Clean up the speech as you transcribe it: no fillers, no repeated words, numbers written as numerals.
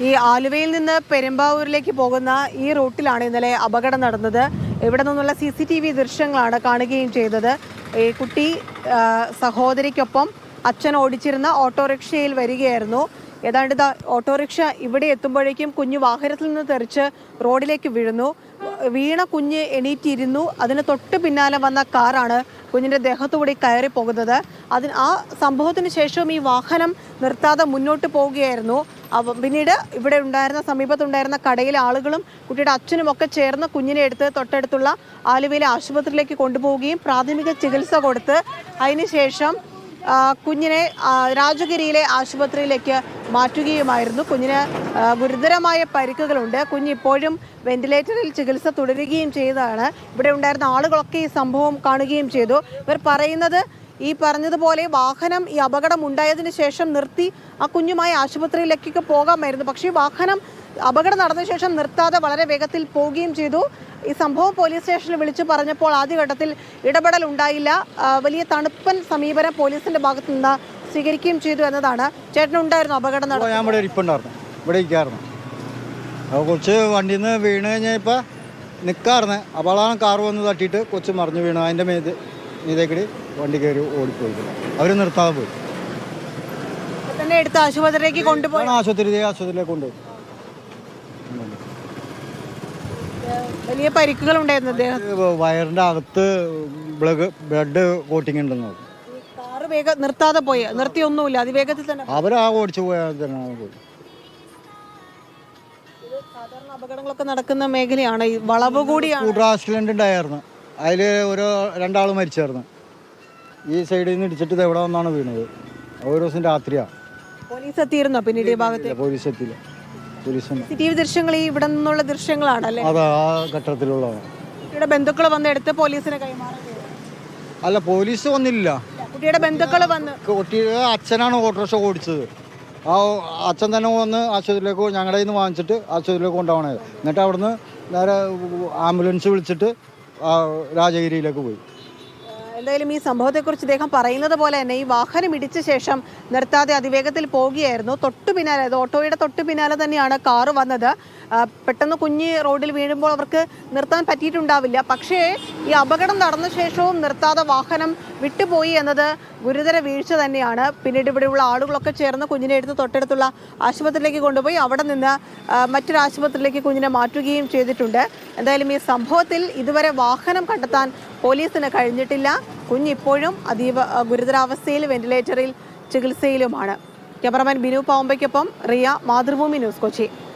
ഈ ആലുവയിൽ നിന്ന് പെരുമ്പാവൂരിലേക്ക് പോകുന്ന ഈ റൂട്ടിലാണ് ഇന്നലെ അപകടം നടന്നത്. ഇവിടെ നിന്നുള്ള CCTV ദൃശ്യങ്ങളാണ് കാണുകയും ചെയ്തത്. ഈ കുട്ടി സഹോദരിക്കൊപ്പം അച്ഛൻ ഓടിച്ചിരുന്ന ഓട്ടോറിക്ഷയിൽ വരികയായിരുന്നു. ഏതാണ്ട് ഓട്ടോറിക്ഷ ഇവിടെ എത്തുമ്പോഴേക്കും കുഞ്ഞ് വാഹനത്തിൽ നിന്ന് തെറിച്ച് റോഡിലേക്ക് വീണ കുഞ്ഞ് എണീറ്റിരുന്നു. അതിന് തൊട്ട് പിന്നാലെ വന്ന കാറാണ് കുഞ്ഞിൻ്റെ ദേഹത്തുകൂടി കയറി പോകുന്നത്. ആ സംഭവത്തിന് ശേഷവും ഈ വാഹനം നിർത്താതെ മുന്നോട്ട് പോവുകയായിരുന്നു. പിന്നീട് ഇവിടെ സമീപത്തുണ്ടായിരുന്ന കടയിലെ ആളുകളും കുട്ടിയുടെ അച്ഛനും ഒക്കെ ചേർന്ന് കുഞ്ഞിനെ എടുത്ത് തൊട്ടടുത്തുള്ള ആലുവയിലെ ആശുപത്രിയിലേക്ക് കൊണ്ടുപോവുകയും പ്രാഥമിക ചികിത്സ കൊടുത്ത് അതിനുശേഷം കുഞ്ഞിനെ രാജഗിരിയിലെ ആശുപത്രിയിലേക്ക് മാറ്റുകയുമായിരുന്നു. കുഞ്ഞിന് ഗുരുതരമായ പരിക്കുകളുണ്ട്. കുഞ്ഞ് ഇപ്പോഴും വെന്റിലേറ്ററിൽ ചികിത്സ തുടരുകയും ചെയ്തതാണ്. ഇവിടെ ഉണ്ടായിരുന്ന ആളുകളൊക്കെ ഈ സംഭവം കാണുകയും ചെയ്തു. ഇവർ പറയുന്നത് ഈ പറഞ്ഞതുപോലെ വാഹനം ഈ അപകടം ഉണ്ടായതിനു ശേഷം നിർത്തി ആ കുഞ്ഞുമായി ആശുപത്രിയിലേക്ക് പോകാമായിരുന്നു. പക്ഷേ വാഹനം അപകടം നടന്ന ശേഷം നിർത്താതെ വളരെ വേഗത്തിൽ പോവുകയും ചെയ്തു. ഈ സംഭവം പോലീസ് സ്റ്റേഷനിൽ വിളിച്ചു പറഞ്ഞപ്പോൾ ആദ്യഘട്ടത്തിൽ ഇടപെടൽ ഉണ്ടായില്ല. വലിയ തണുപ്പൻ സമീപനം പോലീസിന്റെ ഭാഗത്തു നിന്ന് സ്വീകരിക്കുകയും ചെയ്തു എന്നതാണ്. ചേട്ടനുണ്ടായിരുന്നു അപകടം കൊച്ച് വണ്ടിയിൽ നിന്ന് വീണ് കഴിഞ്ഞപ്പോൾ നിൽക്കാറുണ്ട്. അപ്പോഴാണ് കാർ വന്ന് തട്ടിയിട്ട് കൊച്ച് മറിഞ്ഞു വീണു. അതിൻ്റെ മീതേക്കടി വണ്ടി കയറി ഓടിപ്പോയി. അവർ നിർത്താതെ പോയി. തന്നെ എടുത്ത് ആശുപത്രിയിലേക്ക് കൊണ്ടുപോയി. ആശുപത്രിയിലേക്ക് കൊണ്ടുപോയി. വലിയ പരിക്കുകൾ ഉണ്ടായിരുന്നു. വയറിന്റെ അകത്ത് ബ്ലഡ് കോട്ടിങ് ഉണ്ടെന്ന്. കാറ് നിർത്താതെ പോയി. നിർത്തിയൊന്നുമില്ല, അതിവേഗത്തിൽ തന്നെ അവരാ ഓടിച്ചു പോയാൽ പോയി. സാധാരണ അപകടങ്ങളൊക്കെ നടക്കുന്ന മേഖലയാണ്. ഈ വളവ് കൂടിയാണ്. സ്കൂട്ടർ ആക്സിഡന്റ് ഉണ്ടായിരുന്നു. അതിൽ രണ്ടാൾ മരിച്ചായിരുന്നു. ഈ സൈഡിൽ നിന്ന് ഇടിച്ചിട്ട് എവിടെ വന്നാണ് വീണത്. ഒരു ദിവസം രാത്രിയാണ്. പോലീസ് എത്തിയിരുന്നോ പിന്നീട് ഈ ഭാഗത്ത്? പോലീസ് എത്തിയില്ല. CCTV ദൃശ്യങ്ങൾ ഇവിടെ നിന്നുള്ള ദൃശ്യങ്ങളാണല്ലേ? അതെ, ആ ഘട്ടത്തിലുള്ളതാണ്. കുട്ടിയുടെ ബന്ധുക്കൾ വന്ന് എടുത്ത് പോലീസിനെ കൈമാറുകയോ? അല്ല, പോലീസ് വന്നില്ല. കുട്ടിയുടെ ബന്ധുക്കൾ വന്ന്. കുട്ടിയുടെ അച്ഛനാണ് ഓട്ടോറിക്ഷ ഓടിച്ചത്. ആ അച്ഛൻ തന്നെ വന്ന് ആശുപത്രിയിലേക്ക് ഞങ്ങളുടെ നിന്ന് വാങ്ങിച്ചിട്ട് ആശുപത്രിയിലേക്ക് കൊണ്ടുപോകണേ. എന്നിട്ട് അവിടുന്ന് നേരെ ആംബുലൻസ് വിളിച്ചിട്ട് രാജഗിരിയിലേക്ക് പോയി. എന്തായാലും ഈ സംഭവത്തെക്കുറിച്ച് ഇദ്ദേഹം പറയുന്നത് പോലെ തന്നെ ഈ വാഹനം ഇടിച്ച ശേഷം നിർത്താതെ അതിവേഗത്തിൽ പോവുകയായിരുന്നു. ഓട്ടോയുടെ തൊട്ടു പിന്നാലെ തന്നെയാണ് കാറ് വന്നത്. പെട്ടെന്ന് കുഞ്ഞ് റോഡിൽ വീഴുമ്പോൾ അവർക്ക് നിർത്താൻ പറ്റിയിട്ടുണ്ടാവില്ല. പക്ഷേ ഈ അപകടം നടന്ന ശേഷവും നിർത്താതെ വാഹനം വിട്ടുപോയി എന്നത് ഗുരുതര വീഴ്ച തന്നെയാണ്. പിന്നീട് ഇവിടെയുള്ള ആളുകളൊക്കെ ചേർന്ന് കുഞ്ഞിനെ എടുത്ത് തൊട്ടടുത്തുള്ള ആശുപത്രിയിലേക്ക് കൊണ്ടുപോയി അവിടെ നിന്ന് മറ്റൊരു ആശുപത്രിയിലേക്ക് കുഞ്ഞിനെ മാറ്റുകയും ചെയ്തിട്ടുണ്ട്. എന്തായാലും ഈ സംഭവത്തിൽ ഇതുവരെ വാഹനം കണ്ടെത്താൻ പോലീസിന് കഴിഞ്ഞിട്ടില്ല. കുഞ്ഞിപ്പോഴും അതീവ ഗുരുതരാവസ്ഥയിൽ വെന്റിലേറ്ററിൽ ചികിത്സയിലുമാണ്. ക്യാമറമാൻ ബിനു പാവുമ്പയ്ക്കൊപ്പം റിയ, മാതൃഭൂമി ന്യൂസ്, കൊച്ചി.